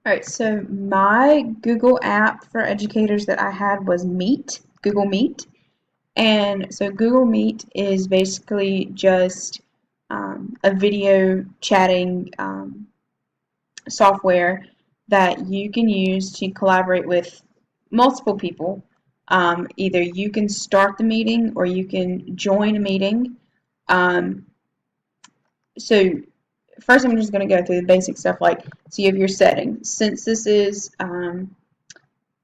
All right, so my Google app for educators that I had was Meet, Google Meet. And so Google Meet is basically just a video chatting software that you can use to collaborate with multiple people. Either you can start the meeting or you can join a meeting. Um, so first I'm just going to go through the basic stuff so you have your settings. Since this is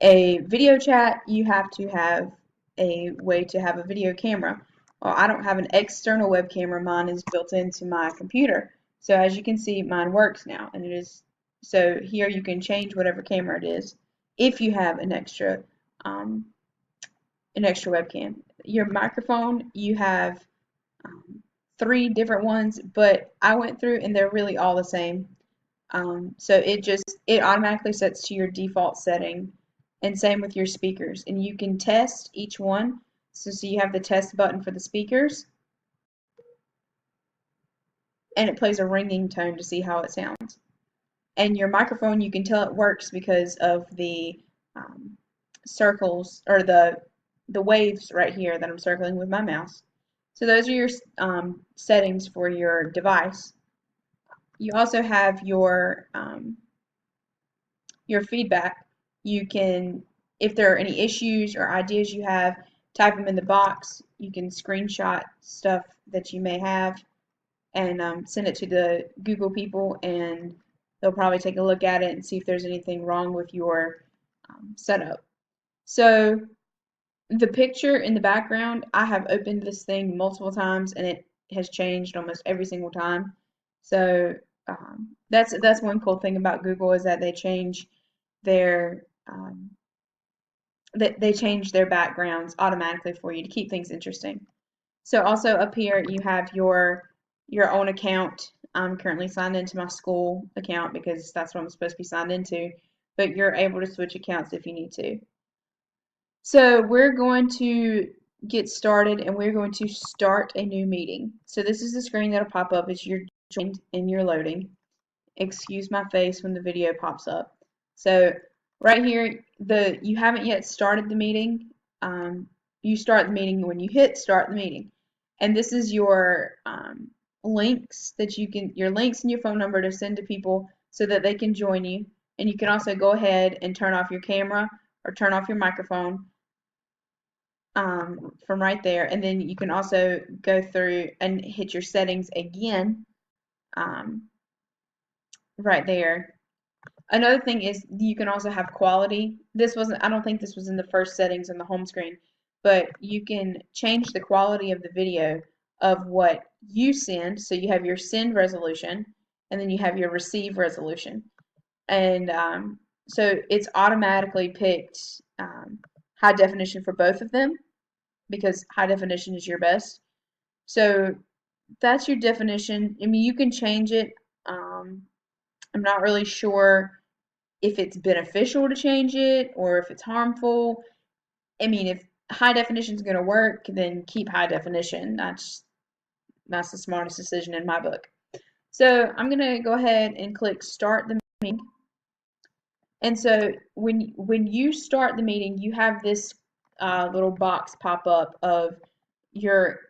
a video chat, you have to have a way to have a video camera. Well, I don't have an external web camera. Mine is built into my computer. So as you can see, mine works now, and it is so here you can change whatever camera it is if you have um, an extra webcam. Your microphone, you have um, three different ones, but I went through and they're really all the same. So it automatically sets to your default setting, and same with your speakers. And you can test each one. So you have the test button for the speakers, and it plays a ringing tone to see how it sounds. And your microphone, you can tell it works because of the um, circles or the waves right here that I'm circling with my mouse. So those are your settings for your device. You also have your feedback. You can, if there are any issues or ideas you have, type them in the box. You can screenshot stuff that you may have and send it to the Google people, and they'll probably take a look at it and see if there's anything wrong with your setup. So the picture in the background, I have opened this thing multiple times and it has changed almost every single time. So that's one cool thing about Google is that their um, they change their backgrounds automatically for you to keep things interesting. So also up here you have your own account. I'm currently signed into my school account because that's what I'm supposed to be signed into, but you're able to switch accounts if you need to. So we're going to get started and we're going to start a new meeting. So this is the screen that'll pop up as you're joined and you're loading. Excuse my face when the video pops up. So right here, you haven't yet started the meeting. You start the meeting when you hit start the meeting. And this is your links your links and your phone number to send to people so that they can join you. And you can also go ahead and turn off your camera or turn off your microphone from right there. And then you can also go through and hit your settings again um, right there. Another thing is you can also have quality. I don't think this was in the first settings on the home screen, but you can change the quality of the video of what you send. So you have your send resolution and then you have your receive resolution. And so it's automatically picked high definition for both of them because high definition is your best. So that's your definition. I mean, you can change it. I'm not really sure if it's beneficial to change it or if it's harmful. I mean, if high definition is going to work, then keep high definition. That's the smartest decision in my book. So I'm going to go ahead and click start the meeting. And so when you start the meeting, you have this little box pop up of your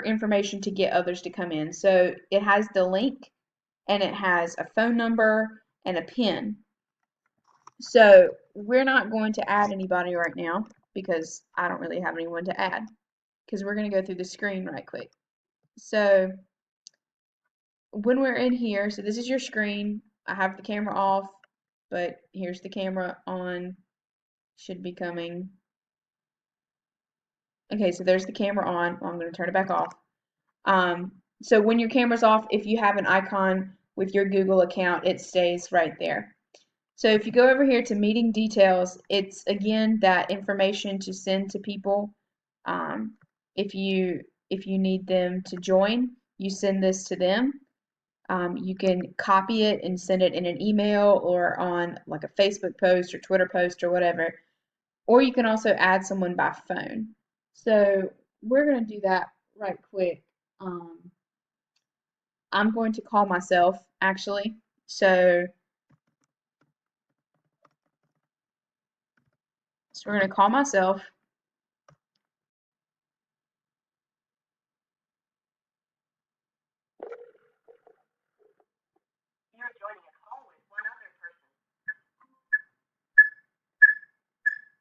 information to get others to come in. So it has the link and it has a phone number and a PIN. So we're not going to add anybody right now because I don't really have anyone to add because we're going to go through the screen right quick. So when we're in here, so this is your screen. I have the camera off, but here's the camera on. Should be coming. Okay, so there's the camera on. Well, I'm going to turn it back off. So when your camera's off, if you have an icon with your Google account, it stays right there. So if you go over here to meeting details, it's again that information to send to people. Um, if you need them to join, you send this to them. You can copy it and send it in an email or on like a Facebook post or Twitter post or whatever. Or you can also add someone by phone. So we're going to do that right quick. I'm going to call myself actually. So So we're going to call myself.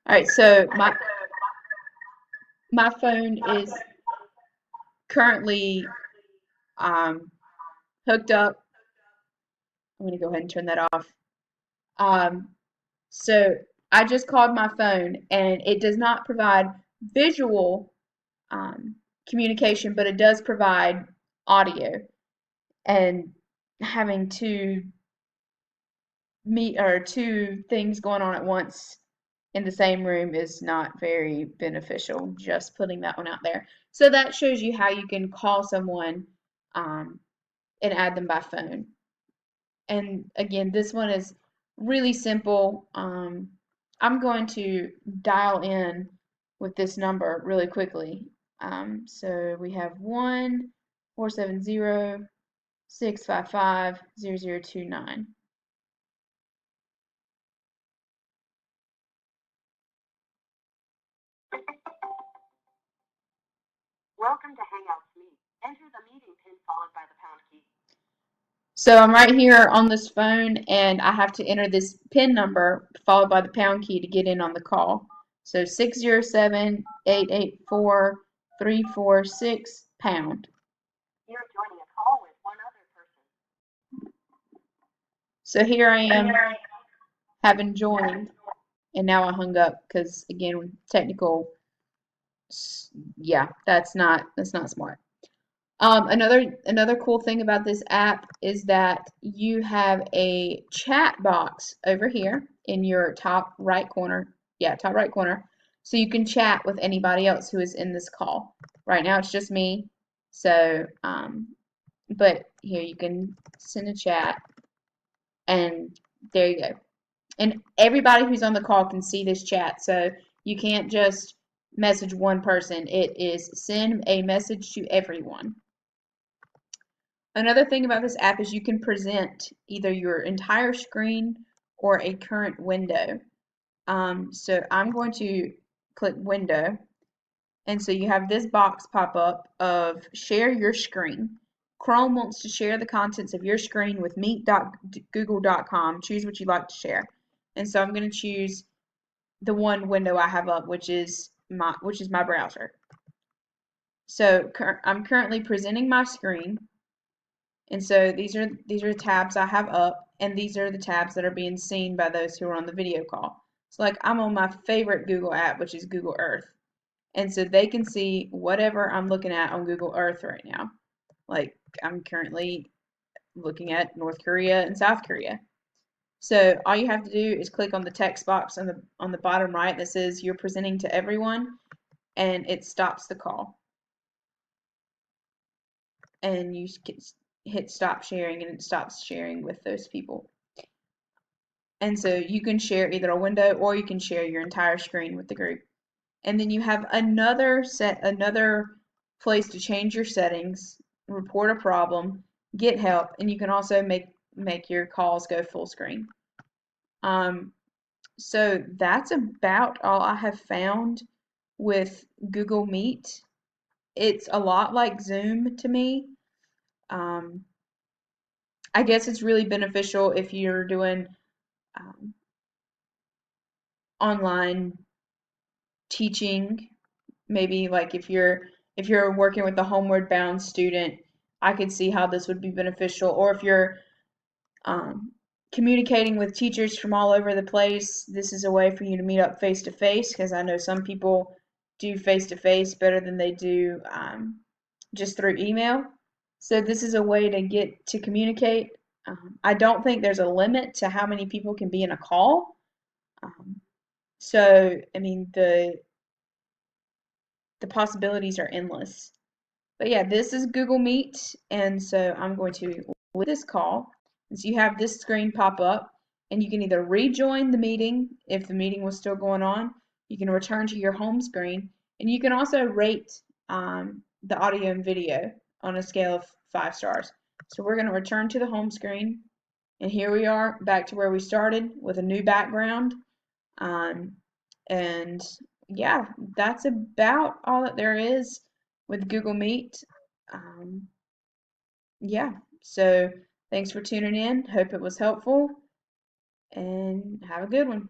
All right, so my phone is currently hooked up. I'm going to go ahead and turn that off. So I just called my phone, and it does not provide visual communication, but it does provide audio. And having two things going on at once in the same room is not very beneficial. Just putting that one out there. So that shows you how you can call someone and add them by phone. And again, this one is really simple. I'm going to dial in with this number really quickly. So we have 1-470-655-0029. Welcome to Hangouts Meet. Enter the meeting pin followed by the pound key. So I'm right here on this phone, and I have to enter this PIN number followed by the pound key to get in on the call. So 607-884-346 pound. You're joining a call with one other person. So here I am, having joined, and now I hung up because again, technical. Yeah, that's not smart. Another cool thing about this app is that you have a chat box over here in your top right corner. Yeah, top right corner. So you can chat with anybody else who is in this call. Right now it's just me. So, but here you can send a chat, and there you go. And everybody who's on the call can see this chat. So you can't just message one person. It is send a message to everyone. Another thing about this app is you can present either your entire screen or a current window. So I'm going to click window, and so you have this box pop up of share your screen. Chrome wants to share the contents of your screen with meet.google.com. Choose what you'd like to share. And so I'm going to choose the one window I have up, which is my browser. So I'm currently presenting my screen. And so these are tabs I have up, and these are the tabs that are being seen by those who are on the video call. So like I'm on my favorite Google app, which is Google Earth. And so they can see whatever I'm looking at on Google Earth right now. Like I'm currently looking at North Korea and South Korea. So all you have to do is click on the text box on the bottom right that says you're presenting to everyone, and it stops the call. And you hit stop sharing, and it stops sharing with those people. And so you can share either a window or you can share your entire screen with the group. And then you have another place to change your settings, report a problem, get help, and you can also make your calls go full screen. So that's about all I have found with Google Meet. It's a lot like Zoom to me. I guess it's really beneficial if you're doing online teaching. Maybe like if you're working with a homeward bound student, I could see how this would be beneficial. Or if you're communicating with teachers from all over the place, this is a way for you to meet up face to face, because I know some people do face to face better than they do just through email. So this is a way to get to communicate. I don't think there's a limit to how many people can be in a call. So I mean the possibilities are endless. But yeah, this is Google Meet, and so I'm going to leave this call. And so you have this screen pop up, and you can either rejoin the meeting if the meeting was still going on. You can return to your home screen, and you can also rate the audio and video on a scale of 5 stars. So we're going to return to the home screen, and here we are back to where we started with a new background. And yeah, that's about all that there is with Google Meet. Um, yeah, so thanks for tuning in. Hope it was helpful and have a good one.